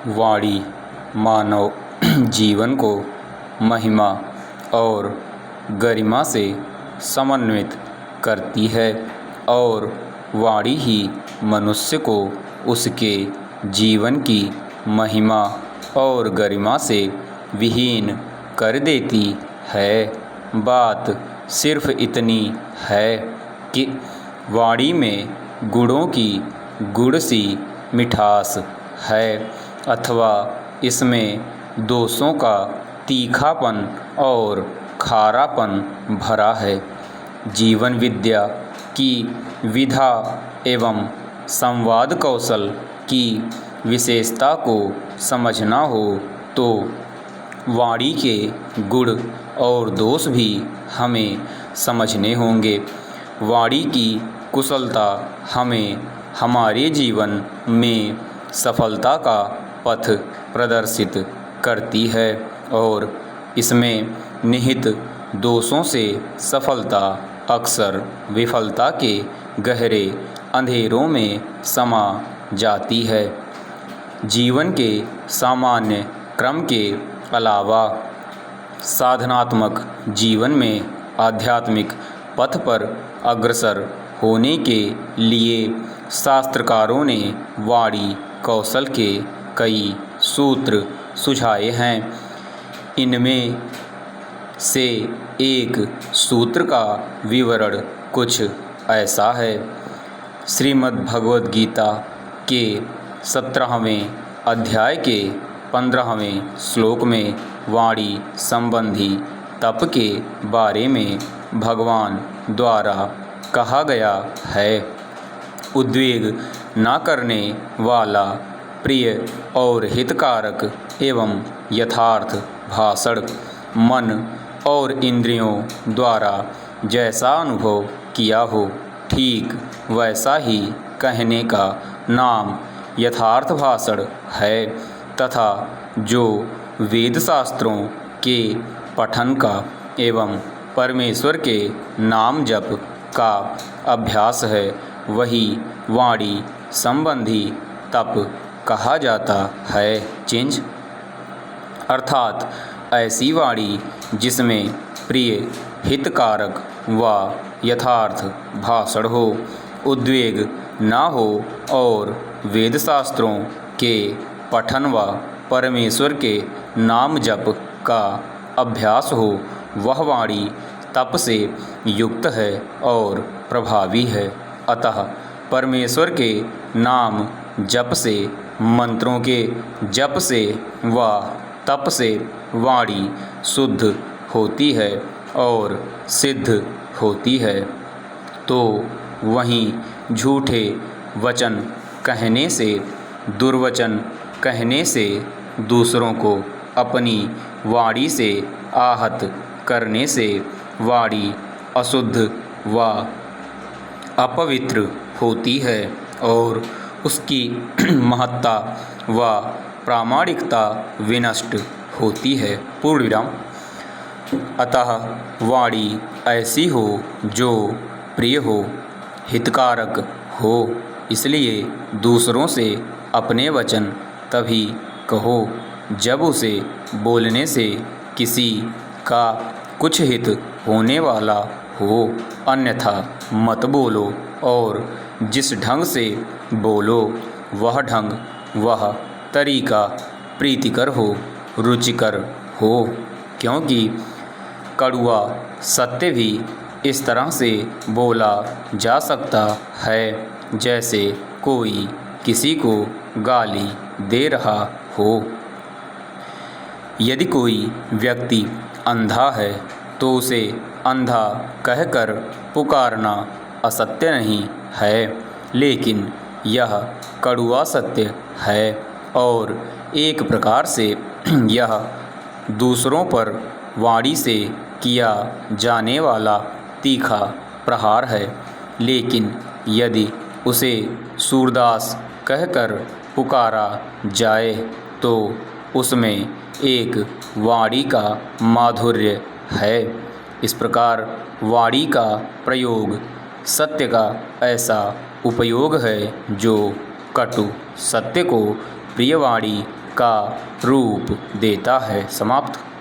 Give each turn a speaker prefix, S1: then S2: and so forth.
S1: वाणी मानव जीवन को महिमा और गरिमा से समन्वित करती है और वाणी ही मनुष्य को उसके जीवन की महिमा और गरिमा से विहीन कर देती है। बात सिर्फ इतनी है कि वाणी में गुणों की गुड़ सी मिठास है अथवा इसमें दोषों का तीखापन और खारापन भरा है। जीवन विद्या की विधा एवं संवाद कौशल की विशेषता को समझना हो तो वाणी के गुण और दोष भी हमें समझने होंगे। वाणी की कुशलता हमें हमारे जीवन में सफलता का पथ प्रदर्शित करती है और इसमें निहित दोषों से सफलता अक्सर विफलता के गहरे अंधेरों में समा जाती है। जीवन के सामान्य क्रम के अलावा साधनात्मक जीवन में आध्यात्मिक पथ पर अग्रसर होने के लिए शास्त्रकारों ने वाणी कौशल के कई सूत्र सुझाए हैं। इनमें से एक सूत्र का विवरण कुछ ऐसा है। श्रीमद् भगवद गीता के 17वें अध्याय के 15वें श्लोक में वाणी संबंधी तप के बारे में भगवान द्वारा कहा गया है। उद्वेग न करने वाला, प्रिय और हितकारक एवं यथार्थ भाषण मन और इंद्रियों द्वारा जैसा अनुभव किया हो ठीक वैसा ही कहने का नाम यथार्थ भाषण है तथा जो वेद शास्त्रों के पठन का एवं परमेश्वर के नाम जप का अभ्यास है वही वाणी संबंधी तप कहा जाता है। चेंज अर्थात ऐसी वाणी जिसमें प्रिय हितकारक व यथार्थ भाषण हो, उद्वेग न हो और वेद शास्त्रों के पठन व परमेश्वर के नाम जप का अभ्यास हो, वह वाणी तप से युक्त है और प्रभावी है। अतः परमेश्वर के नाम जप से, मंत्रों के जप से व तप से वाणी शुद्ध होती है और सिद्ध होती है। तो वहीं झूठे वचन कहने से, दुर्वचन कहने से, दूसरों को अपनी वाणी से आहत करने से वाणी अशुद्ध व अपवित्र होती है और उसकी महत्ता व प्रामाणिकता विनष्ट होती है। पूर्ण विराम। अतः वाणी ऐसी हो जो प्रिय हो, हितकारक हो, इसलिए दूसरों से अपने वचन तभी कहो जब उसे बोलने से किसी का कुछ हित होने वाला हो, अन्यथा मत बोलो और जिस ढंग से बोलो वह ढंग, वह तरीका प्रीतिकर हो, रुचिकर हो, क्योंकि कड़वा सत्य भी इस तरह से बोला जा सकता है जैसे कोई किसी को गाली दे रहा हो। यदि कोई व्यक्ति अंधा है तो उसे अंधा कहकर पुकारना असत्य नहीं है, लेकिन यह कड़वा सत्य है और एक प्रकार से यह दूसरों पर वाणी से किया जाने वाला तीखा प्रहार है। लेकिन यदि उसे सूरदास कहकर पुकारा जाए तो उसमें एक वाणी का माधुर्य है। इस प्रकार वाणी का प्रयोग सत्य का ऐसा उपयोग है जो कटु सत्य को प्रिय वाणी का रूप देता है। समाप्त।